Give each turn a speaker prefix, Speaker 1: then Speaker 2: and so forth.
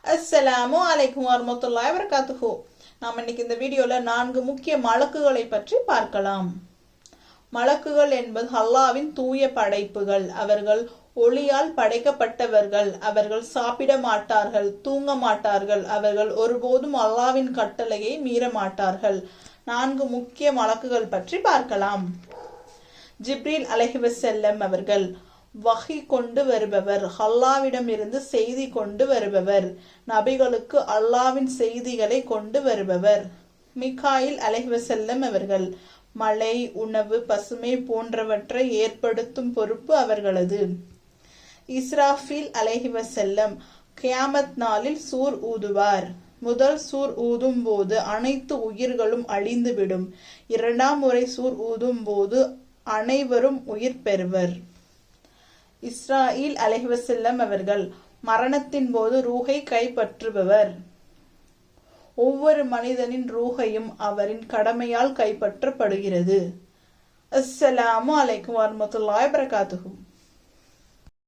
Speaker 1: அஸ்ஸலாமு அலைக்கும் வரமத்துல்லாஹி வபரகாத்துஹு. நாம் இன்னைக்கு இந்த வீடியோல 4 முக்கிய மலக்குகளை பற்றி பார்க்கலாம். மலக்குகள் என்பது அல்லாஹ்வின் தூய படைப்புகள். அவர்கள் ஒளியால் படைக்கப்பட்டவர்கள். அவர்கள் சாப்பிட மாட்டார்கள், தூங்க மாட்டார்கள். அவர்கள் ஒருபோதும் அல்லாஹ்வின் கட்டளையை மீற மாட்டார்கள். 4 முக்கிய மலக்குகள் பற்றி பார்க்கலாம். ஜிப்ரீல் அலைஹிவஸல்லம் அவர்கள் வஹி கொண்டு வருபவர், அல்லாவிடம் இருந்து செய்தி கொண்டு வருபவர், நபிகளுக்கு அல்லாவின் செய்திகளை கொண்டு வருபவர். மிகாயில் அலைஹிவஸல்லம் அவர்கள் மழை, உணவு, பசுமை போன்றவற்றை ஏற்படுத்தும் பொறுப்பு அவர்களது. இஸ்ராஃபீல் அலைஹிவஸல்லம் கியாமத் நாளில் சூர் ஊதுவார். முதல் சூர் ஊதும் போது அனைத்து உயிர்களும் அழிந்துவிடும். 2ஆம் முறை சூர் ஊதும் போது அனைவரும் உயிர் பெறுவர். இஸ்ராயில் அலைஹிவஸல்லம் அவர்கள் மரணத்தின் போது ரூஹை கைப்பற்றுபவர். ஒவ்வொரு மனிதனின் ரூஹையும் அவரின் கடமையால் கைப்பற்றப்படுகிறது. அஸ்ஸலாமு அலைக்கும் வரமத்துல்லாஹி வபரகாத்துஹு.